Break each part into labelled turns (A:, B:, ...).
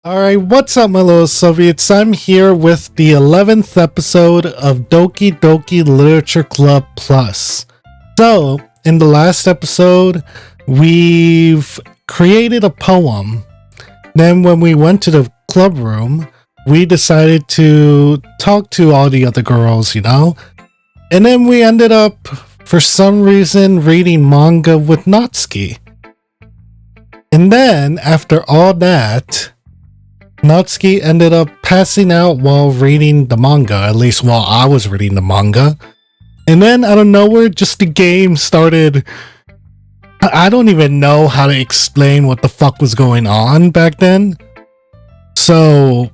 A: Alright, what's up, my little Soviets? I'm here with the 11th episode of Doki Doki Literature Club Plus. So, in the last episode, we've created a poem. Then, when we went to the club room, we decided to talk to all the other girls, And then we ended up, for some reason, reading manga with Natsuki. And then, after all that, Natsuki ended up passing out while reading the manga, at least while I was reading the manga. And then out of nowhere, just the game started. I don't even know how to explain what the fuck was going on back then. So,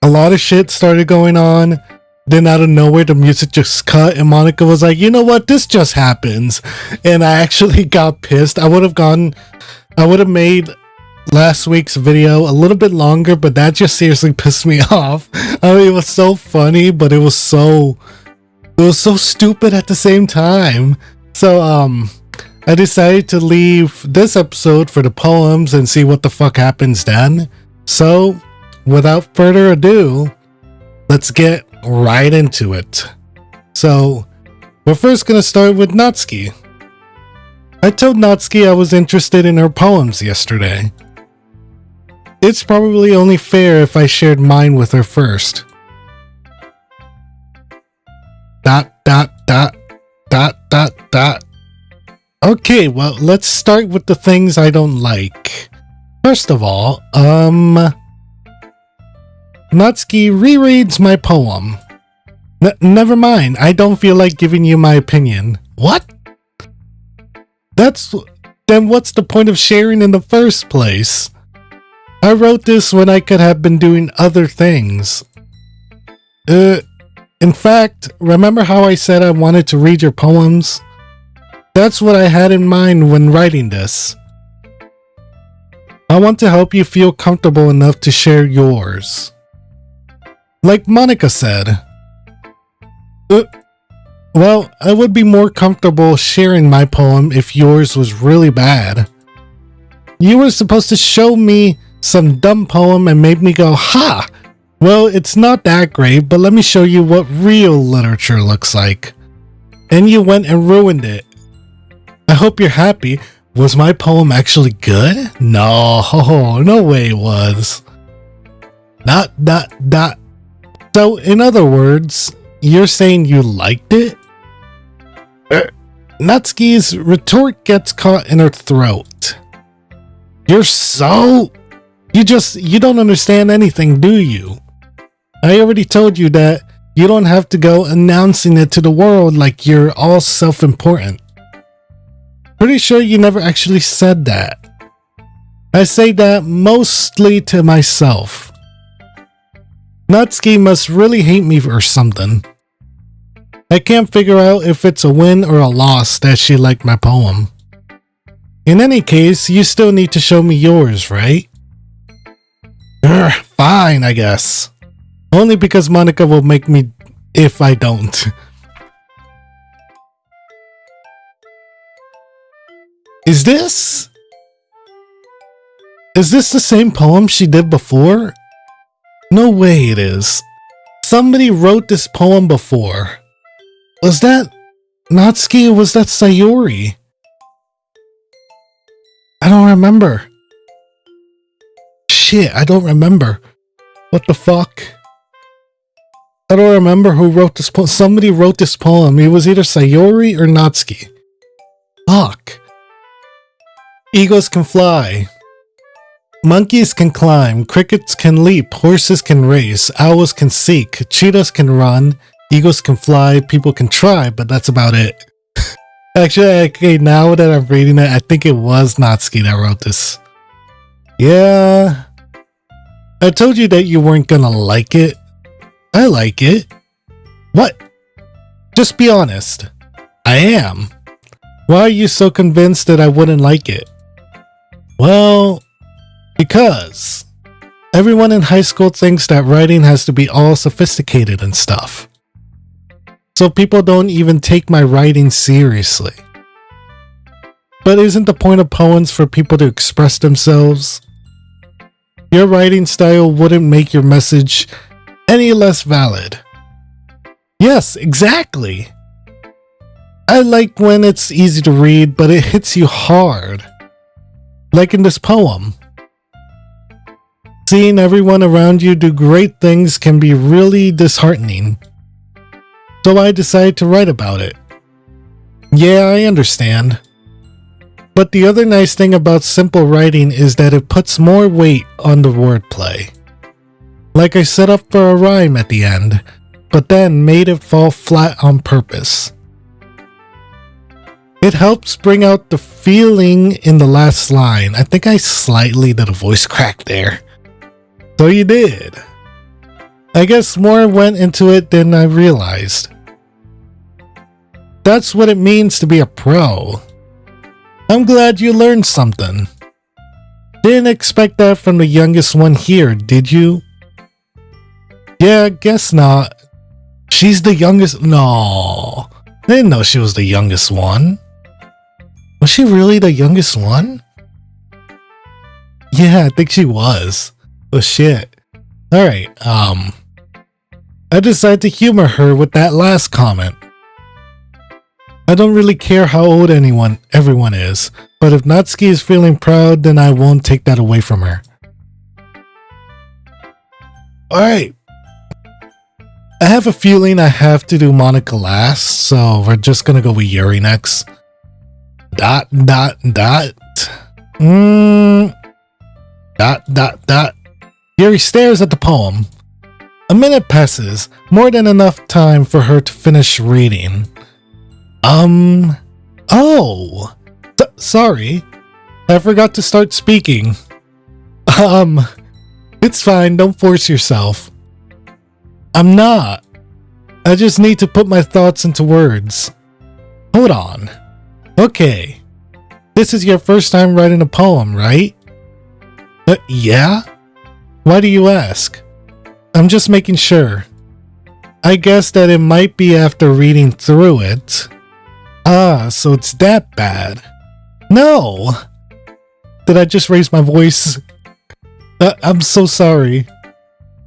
A: a lot of shit started going on. Then out of nowhere, the music just cut and Monica was like, you know what, this just happens. And I actually got pissed. I would have made last week's video a little bit longer, but that just seriously pissed me off. I mean, it was so funny, but it was so stupid at the same time. So I decided to leave this episode for the poems and see what the fuck happens then. So without further ado, let's get right into it. So we're first gonna start with Natsuki. I told Natsuki I was interested in her poems yesterday. It's probably only fair if I shared mine with her first. ... Okay, well, let's start with the things I don't like. First of all, Natsuki rereads my poem. Never mind, I don't feel like giving you my opinion. What? Then what's the point of sharing in the first place? I wrote this when I could have been doing other things. In fact, remember how I said I wanted to read your poems? That's what I had in mind when writing this. I want to help you feel comfortable enough to share yours. Like Monica said. Well, I would be more comfortable sharing my poem if yours was really bad. You were supposed to show me some dumb poem and made me go, ha! Well, it's not that great, but let me show you what real literature looks like. And you went and ruined it. I hope you're happy. Was my poem actually good? No, no way it was. Not. So, in other words, you're saying you liked it? Natsuki's retort gets caught in her throat. You don't understand anything, do you? I already told you that you don't have to go announcing it to the world like you're all self-important. Pretty sure you never actually said that. I say that mostly to myself. Natsuki must really hate me or something. I can't figure out if it's a win or a loss that she liked my poem. In any case, you still need to show me yours, right? Fine, I guess. Only because Monica will make me if I don't. Is this the same poem she did before? No way it is. Somebody wrote this poem before. Was that Natsuki or was that Sayuri? I don't remember. Shit, I don't remember. What the fuck? I don't remember who wrote this poem. Somebody wrote this poem. It was either Sayuri or Natsuki. Fuck. Eagles can fly. Monkeys can climb. Crickets can leap. Horses can race. Owls can seek. Cheetahs can run. Eagles can fly. People can try, but that's about it. Actually, okay, now that I'm reading it, I think it was Natsuki that wrote this. Yeah. I told you that you weren't gonna like it. I like it. What? Just be honest. I am. Why are you so convinced that I wouldn't like it? Well, because everyone in high school thinks that writing has to be all sophisticated and stuff. So people don't even take my writing seriously. But isn't the point of poems for people to express themselves? Your writing style wouldn't make your message any less valid. Yes, exactly. I like when it's easy to read, but it hits you hard. Like in this poem. Seeing everyone around you do great things can be really disheartening. So I decided to write about it. Yeah, I understand. But the other nice thing about simple writing is that it puts more weight on the wordplay. Like I set up for a rhyme at the end, but then made it fall flat on purpose. It helps bring out the feeling in the last line. I think I slightly did a voice crack there. So you did. I guess more went into it than I realized. That's what it means to be a pro. I'm glad you learned something. Didn't expect that from the youngest one here, did you? Yeah, guess not. She's the youngest? No. I didn't know she was the youngest one. Was she really the youngest one? Yeah, I think she was. Oh shit. Alright, I decided to humor her with that last comment. I don't really care how old everyone is, but if Natsuki is feeling proud, then I won't take that away from her. Alright. I have a feeling I have to do Monica last, so we're just gonna go with Yuri next. Dot. Yuri stares at the poem. A minute passes, more than enough time for her to finish reading. Sorry. I forgot to start speaking. It's fine, don't force yourself. I'm not. I just need to put my thoughts into words. Hold on. Okay. This is your first time writing a poem, right? Yeah? Why do you ask? I'm just making sure. I guess that it might be after reading through it. Ah, so it's that bad. No! Did I just raise my voice? I'm so sorry.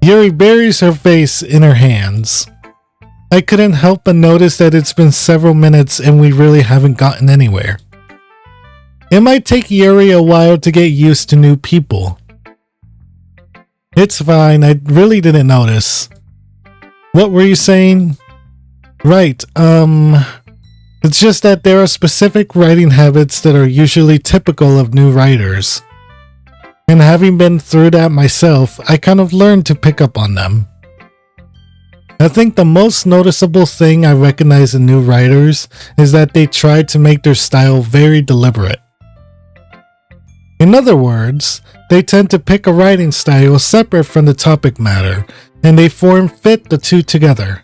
A: Yuri buries her face in her hands. I couldn't help but notice that it's been several minutes and we really haven't gotten anywhere. It might take Yuri a while to get used to new people. It's fine, I really didn't notice. What were you saying? Right, it's just that there are specific writing habits that are usually typical of new writers. And having been through that myself, I kind of learned to pick up on them. I think the most noticeable thing I recognize in new writers is that they try to make their style very deliberate. In other words, they tend to pick a writing style separate from the topic matter, and they fit the two together.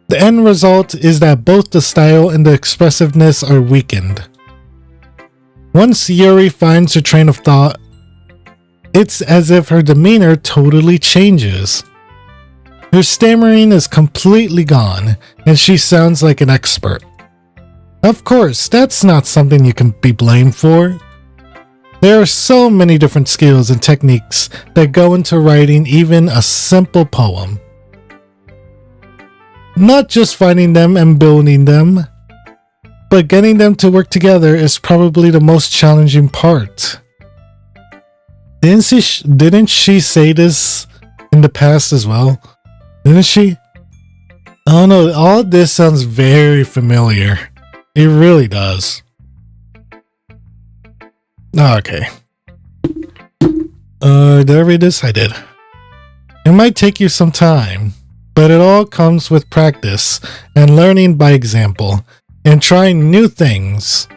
A: The end result is that both the style and the expressiveness are weakened. Once Yuri finds her train of thought, it's as if her demeanor totally changes. Her stammering is completely gone, and she sounds like an expert. Of course, that's not something you can be blamed for. There are so many different skills and techniques that go into writing even a simple poem. Not just finding them and building them, but getting them to work together is probably the most challenging part. Didn't she say this in the past as well? Didn't she? Oh no, all this sounds very familiar. It really does. Okay. Did I read this? I did. It might take you some time, but it all comes with practice and learning by example and trying new things.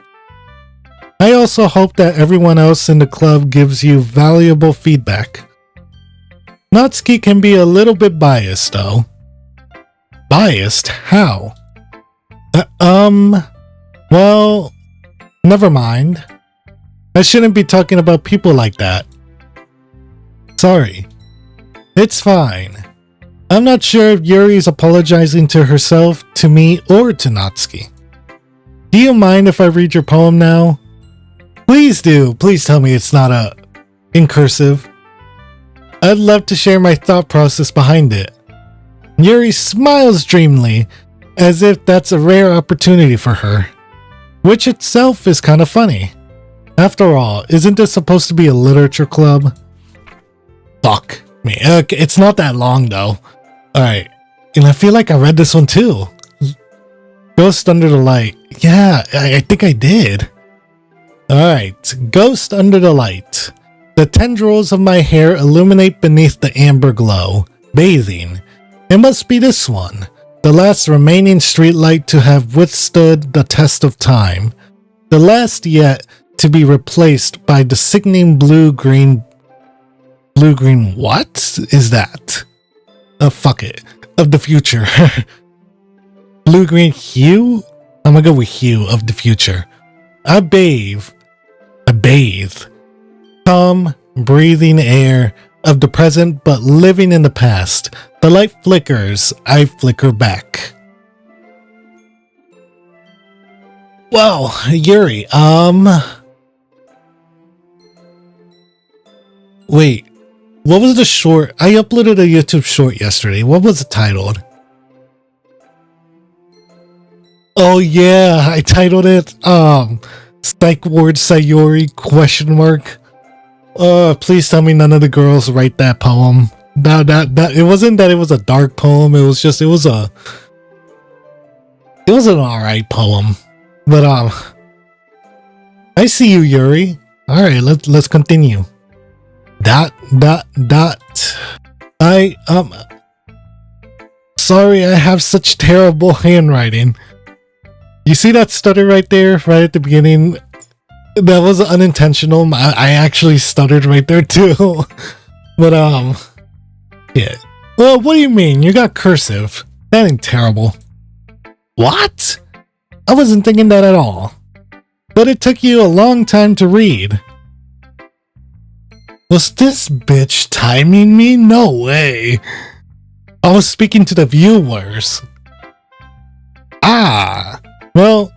A: I also hope that everyone else in the club gives you valuable feedback. Natsuki can be a little bit biased though. Biased? How? Well, never mind. I shouldn't be talking about people like that. Sorry. It's fine. I'm not sure if Yuri is apologizing to herself, to me, or to Natsuki. Do you mind if I read your poem now? Please do. Please tell me it's not in cursive. I'd love to share my thought process behind it. Yuri smiles dreamily, as if that's a rare opportunity for her, which itself is kind of funny. After all, isn't this supposed to be a literature club? Fuck me. Okay, it's not that long though. Alright, and I feel like I read this one too. Ghost Under the Light. Yeah, I think I did. Alright, Ghost Under the Light. The tendrils of my hair illuminate beneath the amber glow, bathing. It must be this one, the last remaining streetlight to have withstood the test of time. The last yet to be replaced by the sickening blue-green what is that? Fuck it. Of the future. Blue-green hue? I'm gonna go with hue of the future. I bathe. Calm, breathing air of the present but living in the past. The light flickers, I flicker back. Well, Yuri, wait, what was the short? I uploaded a YouTube short yesterday. What was it titled? Oh yeah, I titled it, Psych Ward Sayori question mark. Please tell me none of the girls write that poem. That it wasn't that it was a dark poem, it was an alright poem. But I see you, Yuri. Alright, let's continue. Sorry, I have such terrible handwriting. You see that stutter right there, right at the beginning? That was unintentional. I actually stuttered right there too. But yeah. Well, what do you mean? You got cursive. That ain't terrible. What? I wasn't thinking that at all. But it took you a long time to read. Was this bitch timing me? No way. I was speaking to the viewers. Well,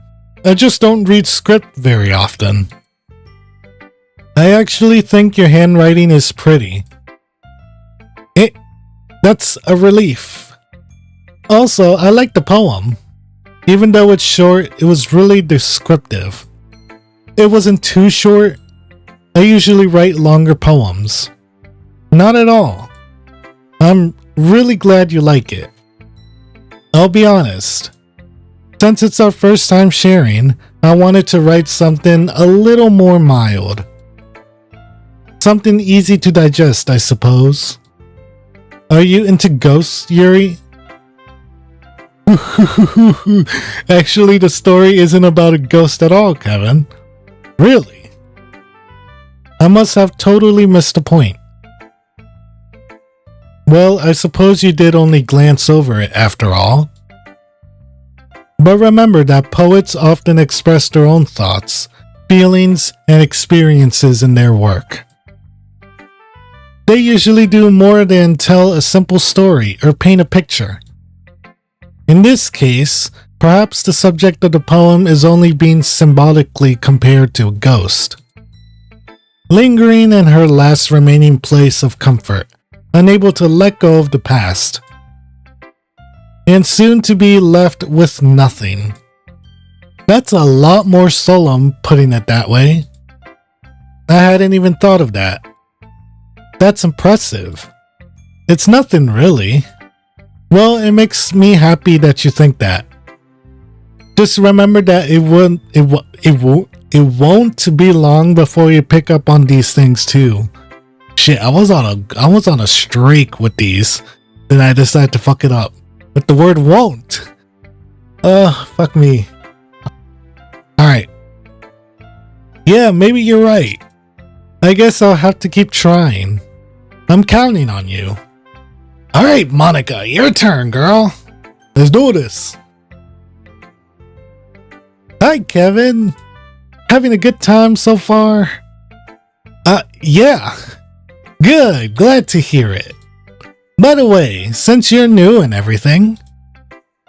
A: I just don't read script very often. I actually think your handwriting is pretty. That's a relief. Also, I like the poem. Even though it's short, it was really descriptive. It wasn't too short. I usually write longer poems. Not at all. I'm really glad you like it. I'll be honest. Since it's our first time sharing, I wanted to write something a little more mild. Something easy to digest, I suppose. Are you into ghosts, Yuri? Actually, the story isn't about a ghost at all, Kevin. Really? I must have totally missed the point. Well, I suppose you did only glance over it after all. But remember that poets often express their own thoughts, feelings, and experiences in their work. They usually do more than tell a simple story or paint a picture. In this case, perhaps the subject of the poem is only being symbolically compared to a ghost. Lingering in her last remaining place of comfort, unable to let go of the past. And soon to be left with nothing. That's a lot more solemn, putting it that way. I hadn't even thought of that. That's impressive. It's nothing really. Well, it makes me happy that you think that. Just remember that it won't be long before you pick up on these things too. Shit, I was on a streak with these. Then I decided to fuck it up. But the word won't. Fuck me. Alright. Yeah, maybe you're right. I guess I'll have to keep trying. I'm counting on you. Alright, Monica, your turn, girl. Let's do this. Hi, Kevin. Having a good time so far? Yeah. Good, glad to hear it. By the way, since you're new and everything,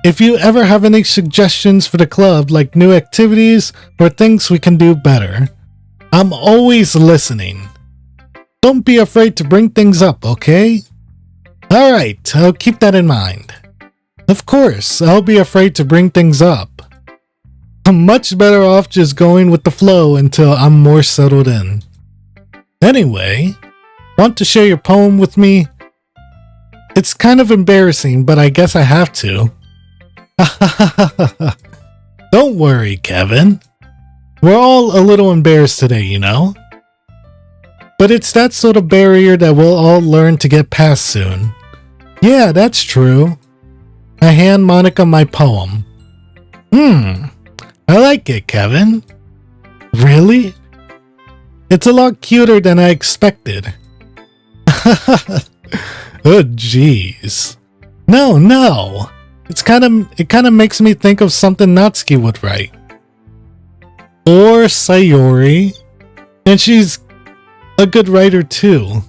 A: if you ever have any suggestions for the club, like new activities or things we can do better, I'm always listening. Don't be afraid to bring things up, okay? Alright, I'll keep that in mind. Of course, I'll be afraid to bring things up. I'm much better off just going with the flow until I'm more settled in. Anyway, want to share your poem with me? It's kind of embarrassing, but I guess I have to. Don't worry, Kevin. We're all a little embarrassed today, you know? But it's that sort of barrier that we'll all learn to get past soon. Yeah, that's true. I hand Monica my poem. I like it, Kevin. Really? It's a lot cuter than I expected. Oh, jeez. No. It kind of makes me think of something Natsuki would write. Or Sayori. And she's a good writer too.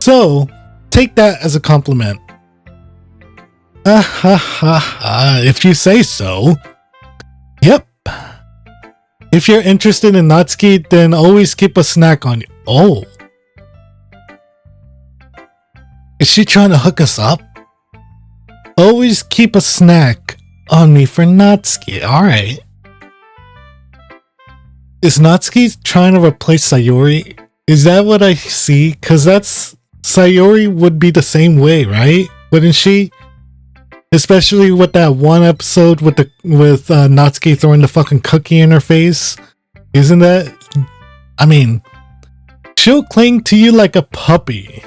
A: So, take that as a compliment. If you say so. Yep. If you're interested in Natsuki, then always keep a snack on you. Oh. Is she trying to hook us up? Always keep a snack on me for Natsuki. Alright. Is Natsuki trying to replace Sayori? Is that what I see? Cause Sayori would be the same way, right? Wouldn't she? Especially with that one episode with Natsuki throwing the fucking cookie in her face. Isn't that? I mean, she'll cling to you like a puppy.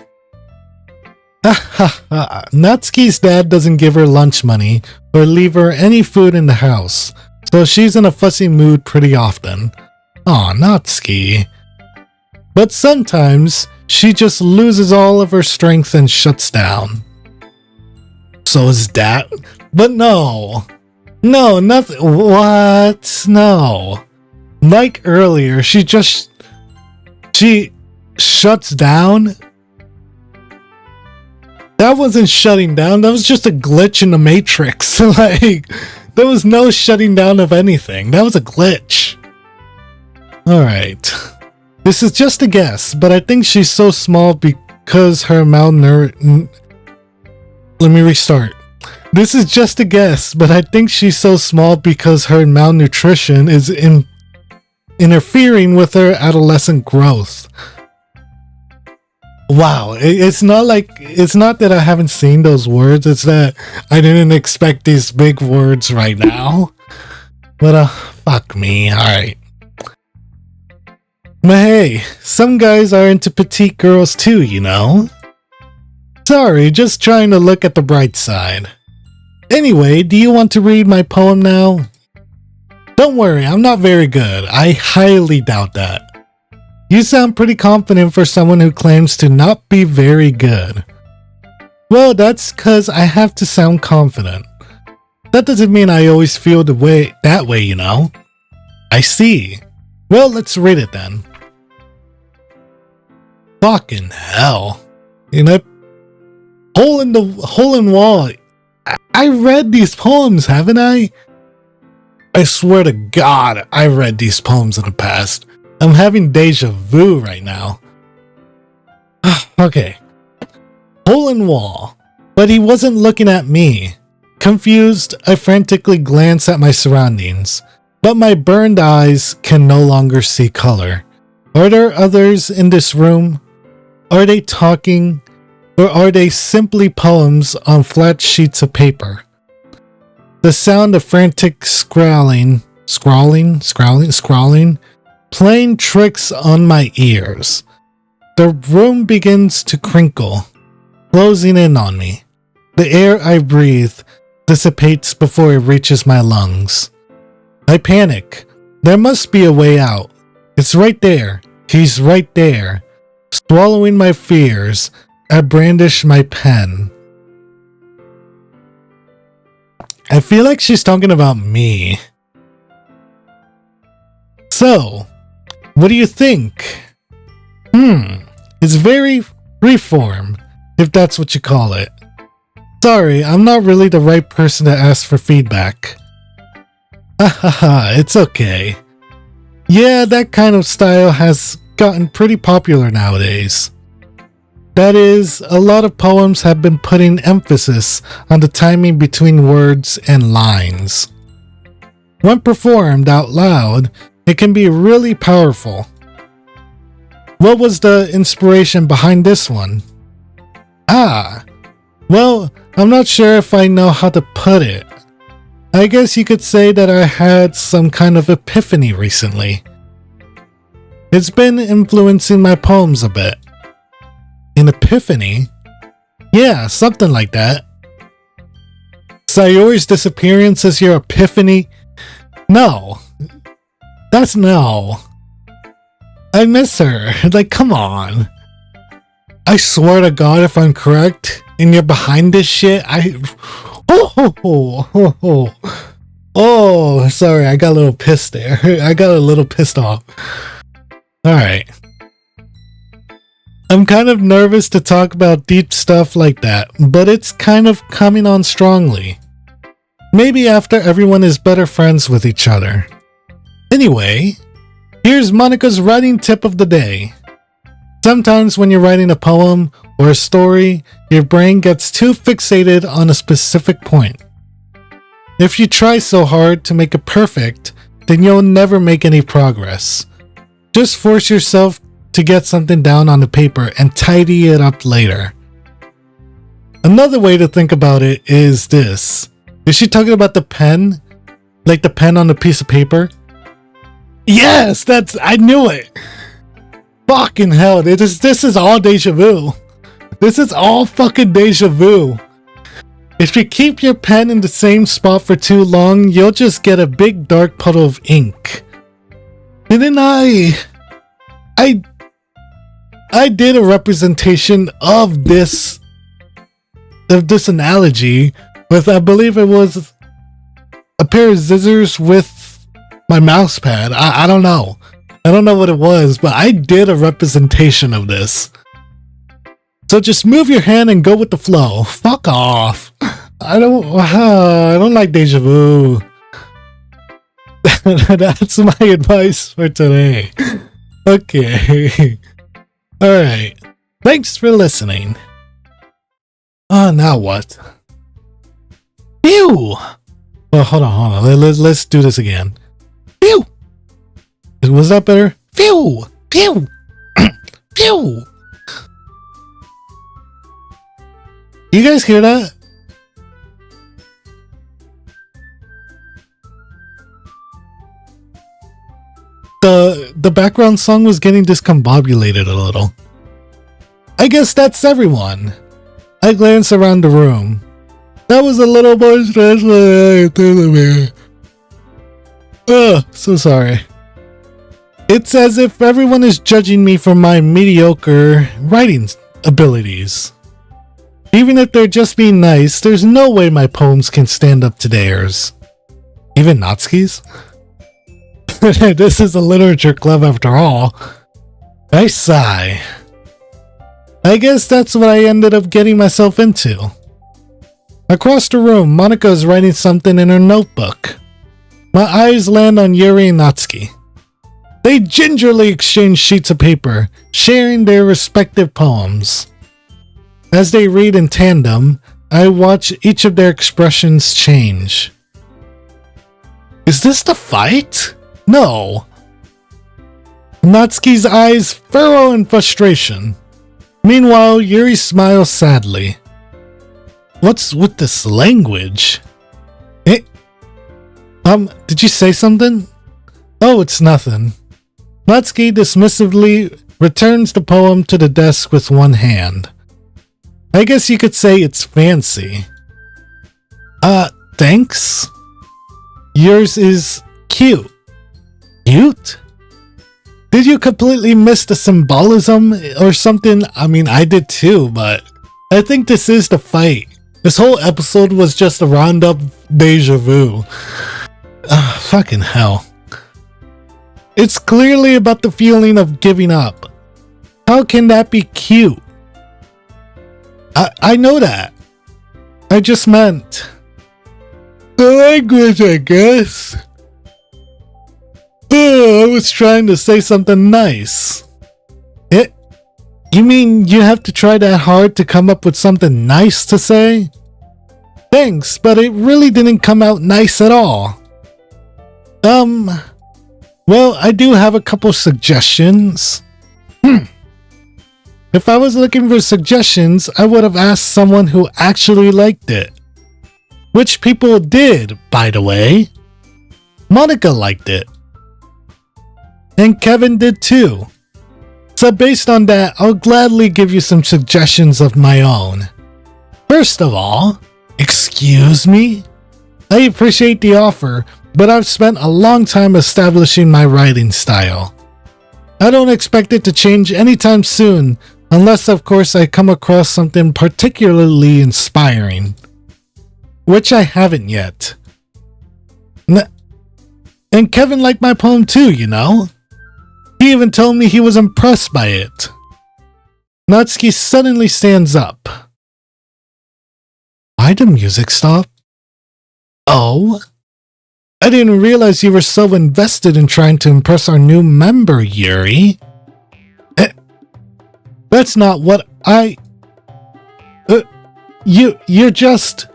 A: Natsuki's dad doesn't give her lunch money or leave her any food in the house, so she's in a fussy mood pretty often. Aw, Natsuki. But sometimes she just loses all of her strength and shuts down. So is that? But no, nothing. What? No. Like earlier, she shuts down. That wasn't shutting down, that was just a glitch in the Matrix. Like, there was no shutting down of anything. That was a glitch. Alright. This is just a guess, but I think she's so small because her malnourishment. Let me restart. This is just a guess, but I think she's so small because her malnutrition is interfering with her adolescent growth. Wow, it's not that I haven't seen those words, it's that I didn't expect these big words right now. But fuck me, alright. But hey, some guys are into petite girls too, you know? Sorry, just trying to look at the bright side. Anyway, do you want to read my poem now? Don't worry, I'm not very good. I highly doubt that. You sound pretty confident for someone who claims to not be very good. Well, that's cause I have to sound confident. That doesn't mean I always feel that way, you know? I see. Well, let's read it then. Fucking hell. You know, hole in wall. I read these poems, haven't I? I swear to God, I read these poems in the past. I'm having déjà vu right now. Okay. Hole in wall. But he wasn't looking at me. Confused, I frantically glance at my surroundings. But my burned eyes can no longer see color. Are there others in this room? Are they talking? Or are they simply poems on flat sheets of paper? The sound of frantic scrawling, playing tricks on my ears. The room begins to crinkle, closing in on me. The air I breathe dissipates before it reaches my lungs. I panic. There must be a way out. It's right there. He's right there. Swallowing my fears, I brandish my pen. I feel like she's talking about me. So, what do you think? It's very freeform, if that's what you call it. Sorry, I'm not really the right person to ask for feedback. Hahaha, it's okay. Yeah, that kind of style has gotten pretty popular nowadays. That is, a lot of poems have been putting emphasis on the timing between words and lines. When performed out loud, it can be really powerful. What was the inspiration behind this one? Well, I'm not sure if I know how to put it. I guess you could say that I had some kind of epiphany recently. It's been influencing my poems a bit. An epiphany? Yeah, something like that. Sayori's disappearance is your epiphany? No. That's no. I miss her. Like, come on. I swear to God, if I'm correct, and you're behind this shit, Oh, sorry, I got a little pissed there. I got a little pissed off. Alright. I'm kind of nervous to talk about deep stuff like that, but it's kind of coming on strongly. Maybe after everyone is better friends with each other. Anyway, here's Monika's writing tip of the day. Sometimes when you're writing a poem or a story, your brain gets too fixated on a specific point. If you try so hard to make it perfect, then you'll never make any progress. Just force yourself to get something down on the paper and tidy it up later. Another way to think about it is this. Is she talking about the pen? Like the pen on the piece of paper? Yes, I knew it. Fucking hell, this is all deja vu. This is all fucking deja vu. If you keep your pen in the same spot for too long, you'll just get a big dark puddle of ink. Didn't I did a representation of this analogy with, I believe it was a pair of scissors with my mouse pad. I don't know. I don't know what it was, but I did a representation of this. So just move your hand and go with the flow. Fuck off. I don't like deja vu. That's my advice for today. Okay. Alright. Thanks for listening. Now what? Phew! Well, hold on. Let's do this again. Phew! Was that better? Phew! Phew! Phew! You guys hear that? The background song was getting discombobulated a little. I guess that's everyone. I glanced around the room. That was a little more stressful. So sorry. It's as if everyone is judging me for my mediocre writing abilities. Even if they're just being nice, there's no way my poems can stand up to theirs. Even Natsuki's? This is a literature club after all. I sigh. I guess that's what I ended up getting myself into. Across the room, Monika is writing something in her notebook. My eyes land on Yuri and Natsuki. They gingerly exchange sheets of paper, sharing their respective poems. As they read in tandem, I watch each of their expressions change. Is this the fight? No. Natsuki's eyes furrow in frustration. Meanwhile, Yuri smiles sadly. What's with this language? Did you say something? Oh, it's nothing. Natsuki dismissively returns the poem to the desk with one hand. I guess you could say it's fancy. Thanks? Yours is cute. Cute? Did you completely miss the symbolism or something? I mean, I did too, but I think this is the fight. This whole episode was just a roundup deja vu. Fucking hell. It's clearly about the feeling of giving up. How can that be cute? I know that. I just meant the language, I guess. I was trying to say something nice. You mean you have to try that hard to come up with something nice to say? Thanks, but it really didn't come out nice at all. Well, I do have a couple suggestions. If I was looking for suggestions, I would have asked someone who actually liked it. Which people did, by the way. Monica liked it. And Kevin did too. So based on that, I'll gladly give you some suggestions of my own. First of all, excuse me? I appreciate the offer, but I've spent a long time establishing my writing style. I don't expect it to change anytime soon, unless of course I come across something particularly inspiring. Which I haven't yet. And Kevin liked my poem too, you know? He even told me he was impressed by it. Natsuki suddenly stands up. Why'd the music stop? Oh? I didn't realize you were so invested in trying to impress our new member, Yuri. That's not what I... You're just...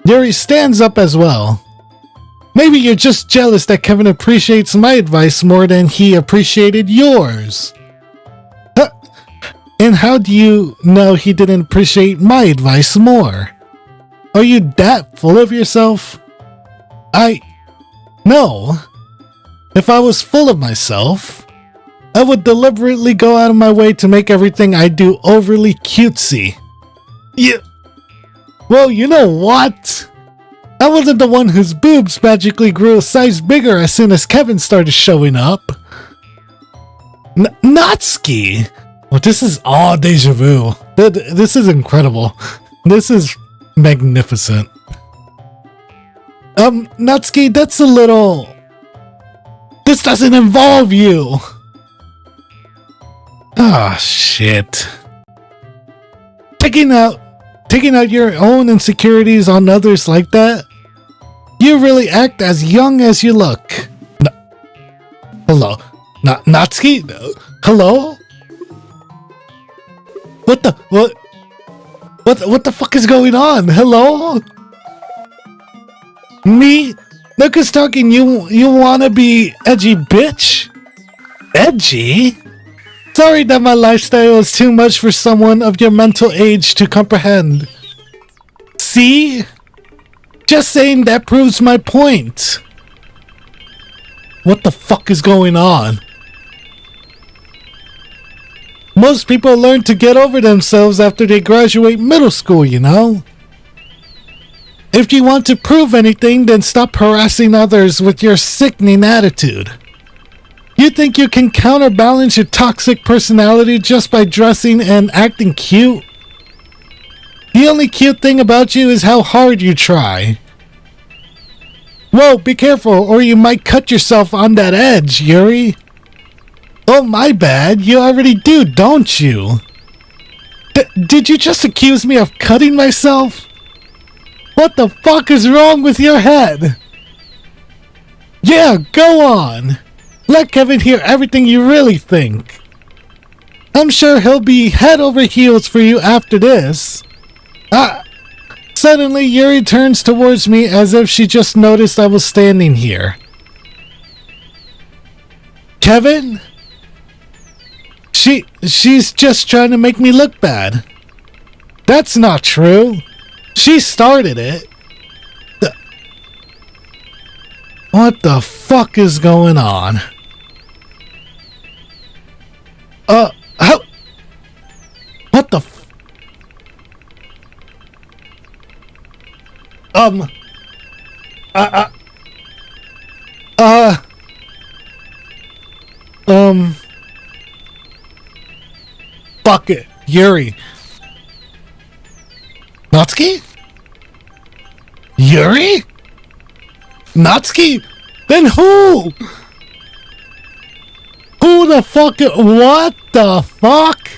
A: Yuri stands up as well. Maybe you're just jealous that Kevin appreciates my advice more than he appreciated yours. And how do you know he didn't appreciate my advice more? Are you that full of yourself? No. If I was full of myself, I would deliberately go out of my way to make everything I do overly cutesy. Yeah. Well, you know what? I wasn't the one whose boobs magically grew a size bigger as soon as Kevin started showing up. Natsuki! Well, this is all deja vu. This is incredible. This is magnificent. Natsuki, that's a little... This doesn't involve you! Ah, shit. Taking out your own insecurities on others like that? You really act as young as you look. Hello? Natsuki? Hello? What the fuck is going on? Hello? Me? Look who's talking. You wanna be edgy, bitch? Edgy? Sorry that my lifestyle is too much for someone of your mental age to comprehend. See? Just saying that proves my point. What the fuck is going on? Most people learn to get over themselves after they graduate middle school, you know? If you want to prove anything, then stop harassing others with your sickening attitude. You think you can counterbalance your toxic personality just by dressing and acting cute? The only cute thing about you is how hard you try. Whoa, be careful or you might cut yourself on that edge, Yuri. Oh, my bad. You already do, don't you? Did you just accuse me of cutting myself? What the fuck is wrong with your head? Yeah, go on. Let Kevin hear everything you really think. I'm sure he'll be head over heels for you after this. Suddenly, Yuri turns towards me as if she just noticed I was standing here. Kevin? She's just trying to make me look bad. That's not true. She started it. What the fuck is going on? How? What the Fuck it, Yuri. Natsuki? Yuri? Natsuki? Then who? Who the fuck? What the fuck?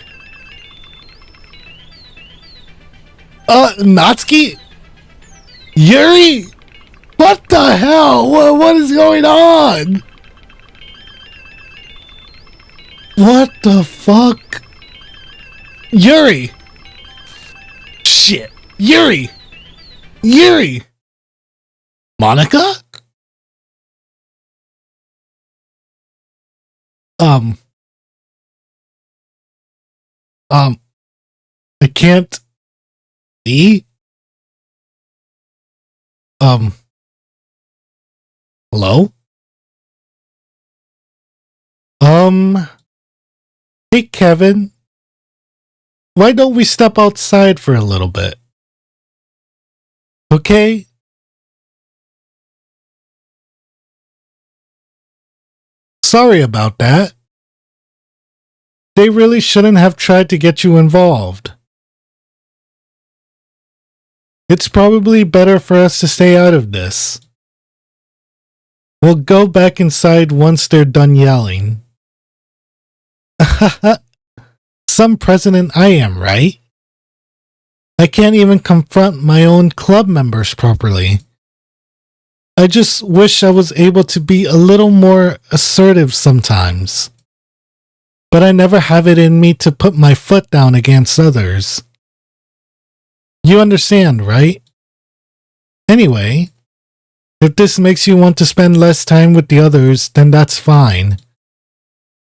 A: Natsuki? Yuri? What the hell? What is going on? What the fuck? Yuri! Shit! Yuri! Yuri! Monica? I can't see? Hello? Hey Kevin, why don't we step outside for a little bit? Okay? Sorry about that. They really shouldn't have tried to get you involved. It's probably better for us to stay out of this. We'll go back inside once they're done yelling. Some president I am, right? I can't even confront my own club members properly. I just wish I was able to be a little more assertive sometimes. But I never have it in me to put my foot down against others. You understand, right? Anyway, if this makes you want to spend less time with the others, then that's fine.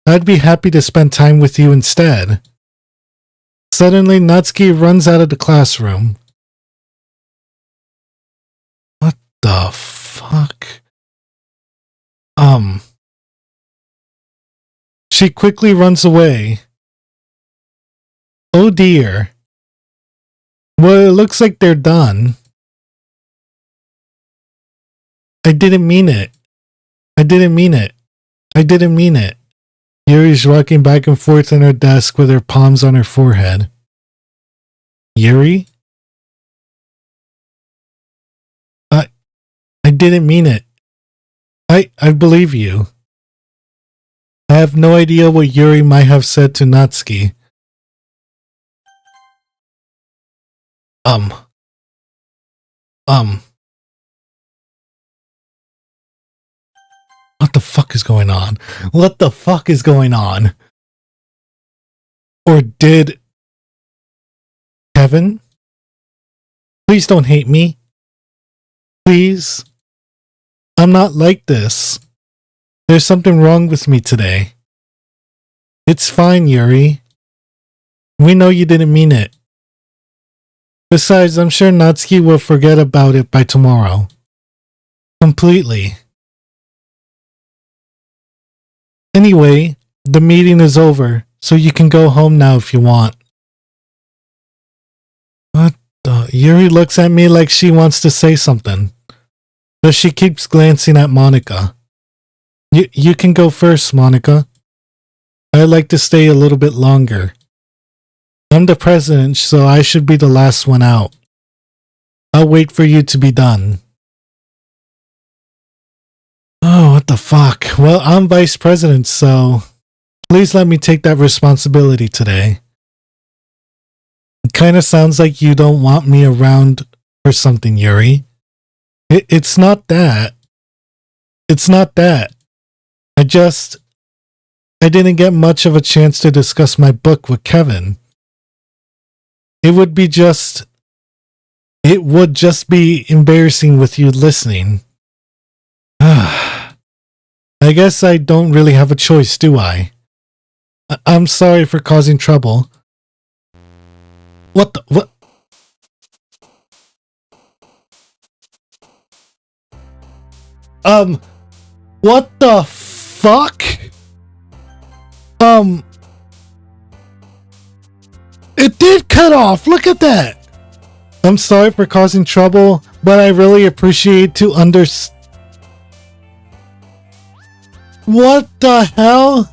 A: I'd be happy to spend time with you instead. Suddenly, Natsuki runs out of the classroom. What the fuck? She quickly runs away. Oh dear. Well, it looks like they're done. I didn't mean it. I didn't mean it. I didn't mean it. Yuri's rocking back and forth on her desk with her palms on her forehead. Yuri? I didn't mean it. I believe you. I have no idea what Yuri might have said to Natsuki. What the fuck is going on? What the fuck is going on? Or did... Kevin? Please don't hate me. Please. I'm not like this. There's something wrong with me today. It's fine, Yuri. We know you didn't mean it. Besides, I'm sure Natsuki will forget about it by tomorrow. Completely. Anyway, the meeting is over, so you can go home now if you want. What the? Yuri looks at me like she wants to say something, but she keeps glancing at Monica. You can go first, Monica. I'd like to stay a little bit longer. I'm the president, so I should be the last one out. I'll wait for you to be done. Oh, what the fuck? Well, I'm vice president, so please let me take that responsibility today. It kind of sounds like you don't want me around for something, Yuri. It's not that. It's not that. I didn't get much of a chance to discuss my book with Kevin. It would just be embarrassing with you listening. I guess I don't really have a choice, do I? I'm sorry for causing trouble. What? What the fuck? It did cut off. Look at that. I'm sorry for causing trouble, but I really appreciate to What the hell?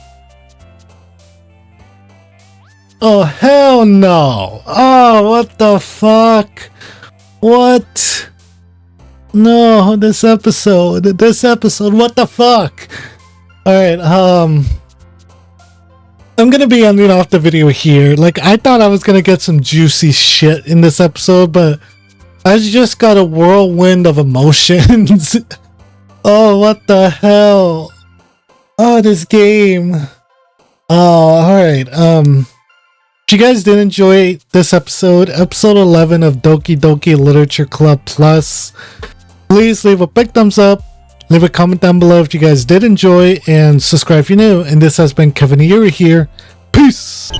A: Oh, hell no. Oh, what the fuck? What? No, this episode, what the fuck? Alright, I'm gonna be ending off the video here. Like, I thought I was gonna get some juicy shit in this episode, but I just got a whirlwind of emotions. Oh, what the hell? Oh, this game. Oh, alright, If you guys did enjoy this episode 11 of Doki Doki Literature Club Plus, please leave a big thumbs up, leave a comment down below if you guys did enjoy, and subscribe if you're new. And this has been KevYuri here. Peace!